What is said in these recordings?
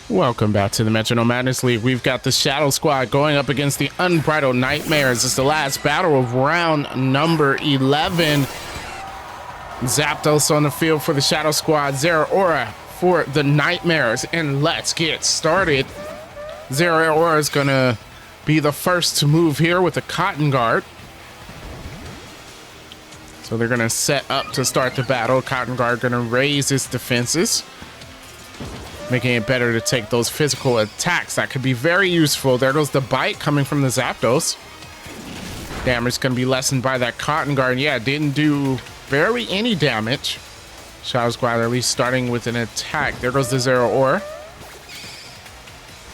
Welcome back to the Metronome Madness League. We've got the Shadow Squad going up against the Unbridled Nightmares. It's the last battle of round number 11. Zapdos on the field for the Shadow Squad, Zeraora for the Nightmares, and let's get started. Zeraora is going to be the first to move here with a Cotton Guard. So they're going to set up to start the battle. Cotton Guard going to raise its defenses, making it better to take those physical attacks. That could be very useful. There goes the bite coming from the Zapdos. Damage going to be lessened by that Cotton Guard. Yeah, didn't do barely any damage. Shadow Squad at least starting with an attack. There goes the Zeraora.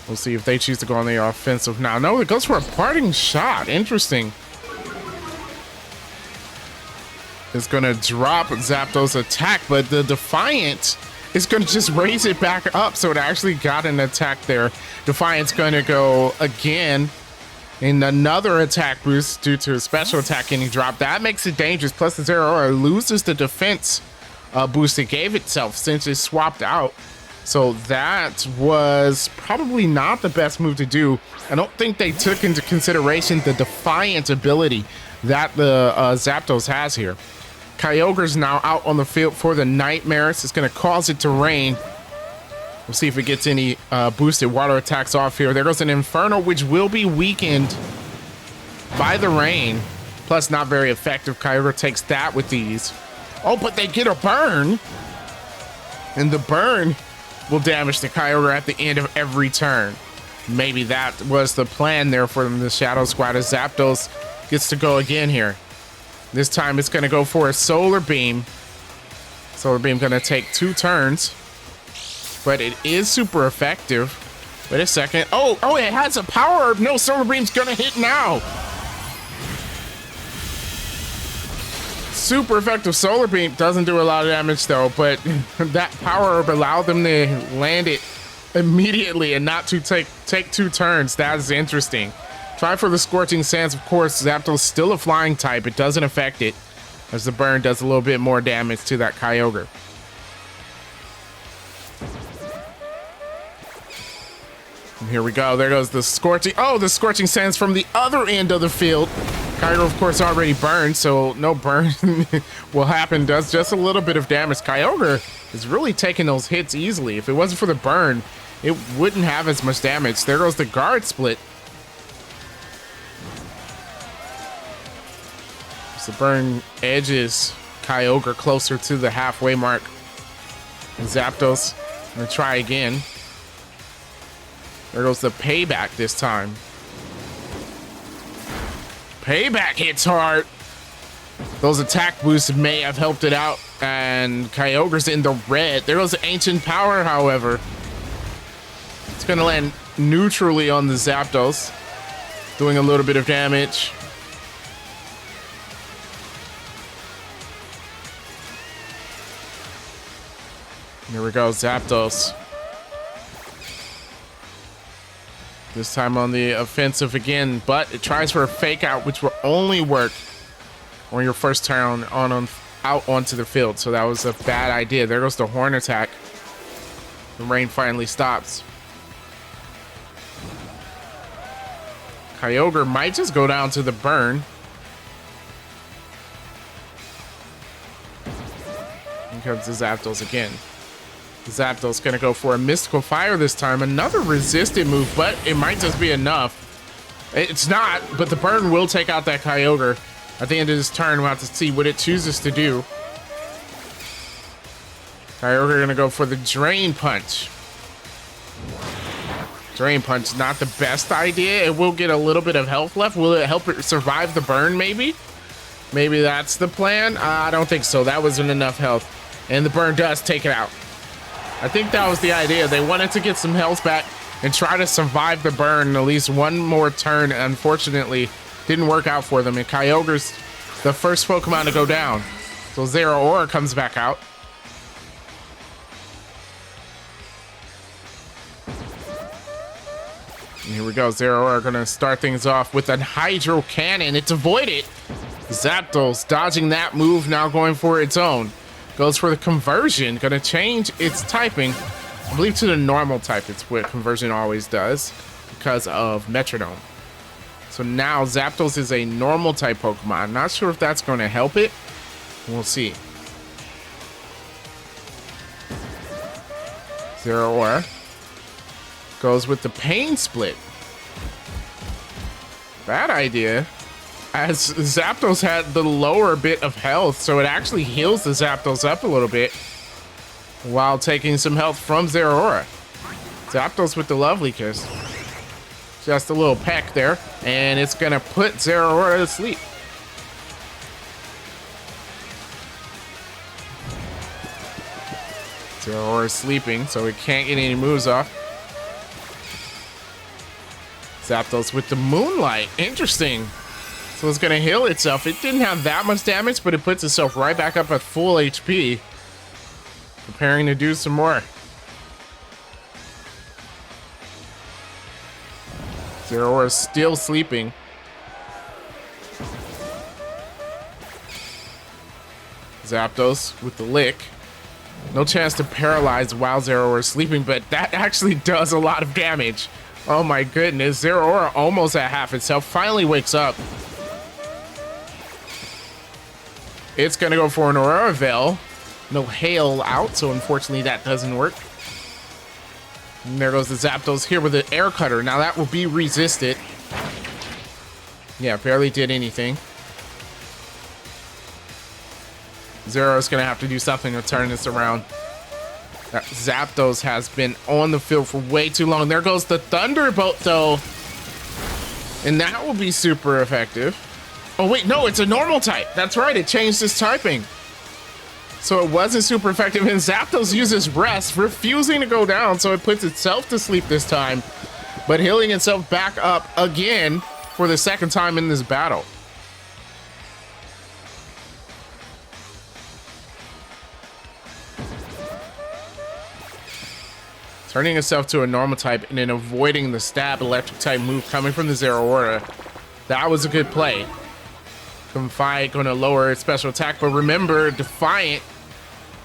We'll see if they choose to go on the offensive now. No, it goes for a parting shot. Interesting. It's going to drop Zapdos' attack, but the Defiant is going to just raise it back up, so it actually got an attack there. Defiant's going to go again in another attack boost due to a special attack getting dropped. That makes it dangerous. Plus, the Zeraora loses the defense boost it gave itself since it swapped out. So that was probably not the best move to do. I don't think they took into consideration the Defiant ability that the Zapdos has here. Kyogre's now out on the field for the Nightmares. It's going to cause it to rain. We'll see if it gets any boosted water attacks off here. There goes an Inferno, which will be weakened by the rain. Plus, not very effective. Kyogre takes that with ease. Oh, but they get a burn. And the burn will damage the Kyogre at the end of every turn. Maybe that was the plan there for them, the Shadow Squad, as Zapdos gets to go again here. This time it's going to go for a Solar Beam. Solar Beam going to take 2 turns. But it is super effective. Wait a second. Oh, it has a Power Herb. No, Solar Beam's going to hit now. Super effective Solar Beam. Doesn't do a lot of damage though, but that Power Herb allowed them to land it immediately and not to take 2 turns. That is interesting. Try for the Scorching Sands, of course. Zapdos still a flying type. It doesn't affect it, as the burn does a little bit more damage to that Kyogre. And here we go. There goes the Scorching. Oh, the Scorching Sands from the other end of the field. Kyogre, of course, already burned, so no burn will happen. Does just a little bit of damage. Kyogre is really taking those hits easily. If it wasn't for the burn, it wouldn't have as much damage. There goes the Guard Split. The burn edges Kyogre closer to the halfway mark. And Zapdos gonna try again. There goes the Payback this time. Payback hits hard. Those attack boosts may have helped it out, and Kyogre's in the red. There goes the Ancient Power, however. It's gonna land neutrally on the Zapdos, doing a little bit of damage. Here we go, Zapdos. This time on the offensive again, but it tries for a Fake Out, which will only work on your first turn out onto the field. So that was a bad idea. There goes the Horn Attack. The rain finally stops. Kyogre might just go down to the burn. Here comes the Zapdos again. Zapdos gonna go for a Mystical Fire this time. Another resisted move, but it might just be enough. It's not, but the burn will take out that Kyogre. At the end of this turn, we'll have to see what it chooses to do. Kyogre gonna go for the Drain Punch. Drain Punch, not the best idea. It will get a little bit of health left. Will it help it survive the burn, maybe? Maybe that's the plan? I don't think so. That wasn't enough health. And the burn does take it out. I think that was the idea. They wanted to get some health back and try to survive the burn at least one more turn. Unfortunately, didn't work out for them. And Kyogre's the first Pokemon to go down. So Zeraora comes back out. And here we go. Zeraora gonna start things off with a Hydro Cannon. It's avoided. Zapdos dodging that move, now going for its own. Goes for the conversion, gonna change its typing. I believe to the normal type, it's what conversion always does because of Metronome. So now Zapdos is a normal type Pokemon. I'm not sure if that's going to help it. We'll see. Zeraora goes with the Pain Split. Bad idea, as Zapdos had the lower bit of health, so it actually heals the Zapdos up a little bit while taking some health from Zeraora. Zapdos with the Lovely Kiss. Just a little peck there, and it's gonna put Zeraora to sleep. Zeraora's sleeping, so it can't get any moves off. Zapdos with the Moonlight. Interesting. So it's gonna heal itself. It didn't have that much damage, but it puts itself right back up at full HP. Preparing to do some more. Zeraora is still sleeping. Zapdos with the Lick. No chance to paralyze while Zeraora is sleeping, but that actually does a lot of damage. Oh my goodness, Zeraora almost at half itself, finally wakes up. It's gonna go for an Aurora Veil. No hail out, so unfortunately that doesn't work. And there goes the Zapdos here with the Air Cutter. Now that will be resisted. Yeah, barely did anything. Zeraora's gonna have to do something to turn this around. That Zapdos has been on the field for way too long. There goes the Thunderbolt though. And that will be super effective. Oh wait, no, it's a normal type. That's right, it changed its typing. So it wasn't super effective, and Zapdos uses Rest, refusing to go down, so it puts itself to sleep this time, but healing itself back up again for the second time in this battle. Turning itself to a normal type and then avoiding the stab electric type move coming from the Zeraora. That was a good play. Confide going to lower its special attack, but remember, Defiant,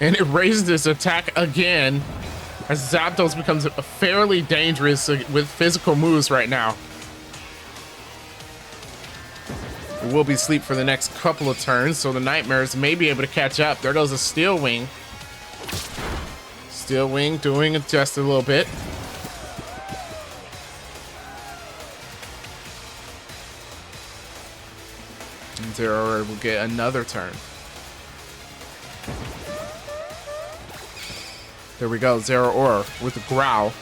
and it raises its attack again as Zapdos becomes fairly dangerous with physical moves right now. It will be asleep for the next couple of turns, so the Nightmares may be able to catch up. There goes a Steel Wing. Steel Wing doing it just a little bit. And Zeraora will get another turn. There we go, Zeraora with a Growl.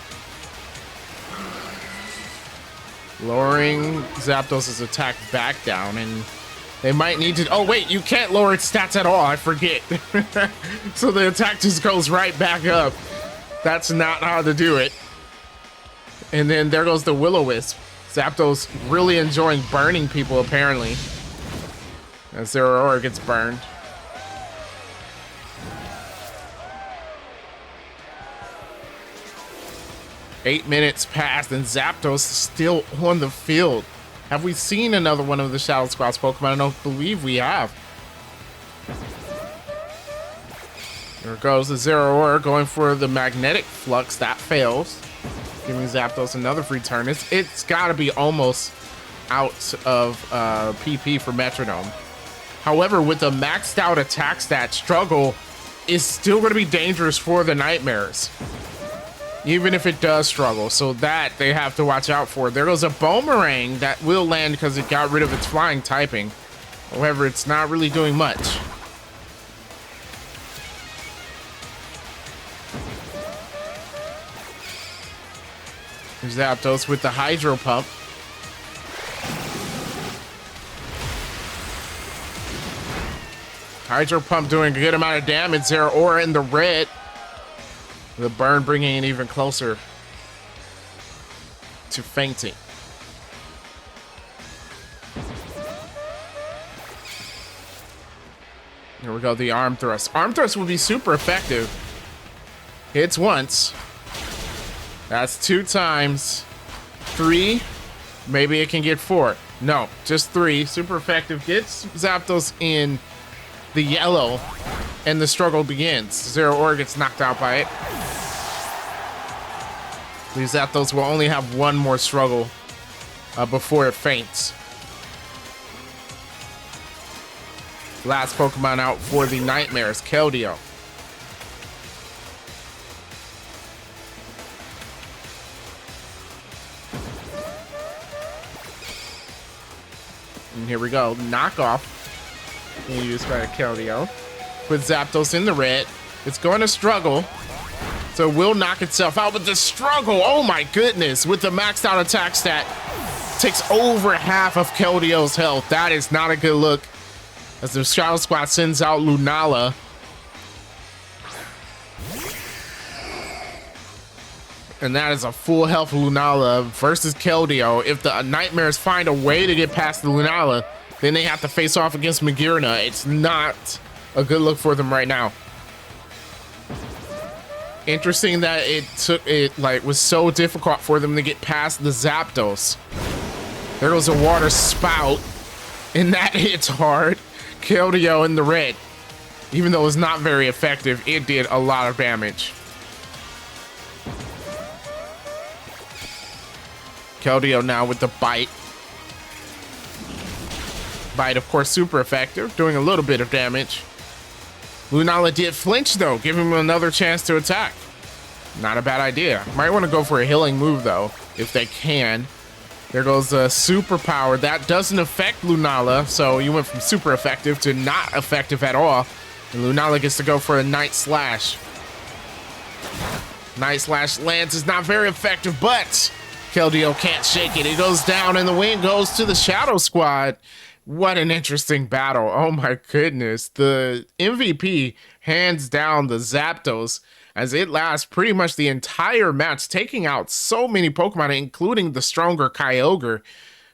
Lowering Zapdos' attack back down, and they might need to... Oh wait, you can't lower its stats at all, I forget. So the attack just goes right back up. That's not how to do it. And then there goes the Will-O-Wisp. Zapdos really enjoying burning people, apparently. As Zeraora gets burned. Eight minutes passed and Zapdos is still on the field. Have we seen another one of the Shadow Squad's Pokemon? I don't believe we have. There goes the Zeraora going for the Magnetic Flux. That fails. Giving Zapdos another free turn. It's got to be almost out of PP for Metronome. However, with the maxed out attack stat, Struggle is still going to be dangerous for the Nightmares. Even if it does struggle. So that they have to watch out for. There goes a Boomerang that will land because it got rid of its flying typing. However, it's not really doing much. There's Zapdos with the Hydro Pump. Hydro Pump doing a good amount of damage. Zeraora in the red. The burn bringing it even closer to fainting. Here we go, the Arm Thrust. Arm Thrust will be super effective. Hits once. That's 2 times. 3. Maybe it can get 4. No, just 3. Super effective. Gets Zapdos in the yellow, and the struggle begins. Zeraora gets knocked out by it. These Zapdos will only have one more struggle before it faints. Last Pokemon out for the Nightmares, Keldeo. And here we go, knockoff. Used by Keldeo. Put Zapdos in the red. It's going to struggle. So it will knock itself out, but the struggle, oh my goodness, with the maxed out attack stat, takes over half of Keldeo's health. That is not a good look. As the Shadow Squad sends out Lunala. And that is a full health Lunala versus Keldeo. If the Nightmares find a way to get past the Lunala, then they have to face off against Magearna. It's not a good look for them right now. Interesting that it was so difficult for them to get past the Zapdos. There goes a water spout, and that hits hard. Keldeo in the red. Even though it's not very effective, it did a lot of damage. Keldeo now with the bite. Bite, of course, super effective, doing a little bit of damage. Lunala did flinch, though, giving him another chance to attack. Not a bad idea. Might want to go for a healing move, though, if they can. There goes a super power. That doesn't affect Lunala, so you went from super effective to not effective at all. And Lunala gets to go for a Night Slash. Night Slash lands is not very effective, but Keldeo can't shake it. It goes down, and the win goes to the Shadow Squad. What an interesting battle. Oh my goodness. The MVP hands down the Zapdos as it lasts pretty much the entire match, taking out so many Pokemon, including the stronger Kyogre.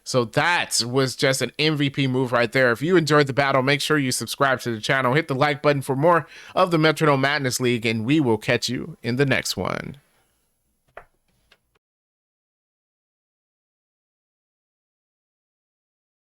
So that was just an MVP move right there. If you enjoyed the battle, make sure you subscribe to the channel, hit the like button for more of the Metronome Madness League, and we will catch you in the next one.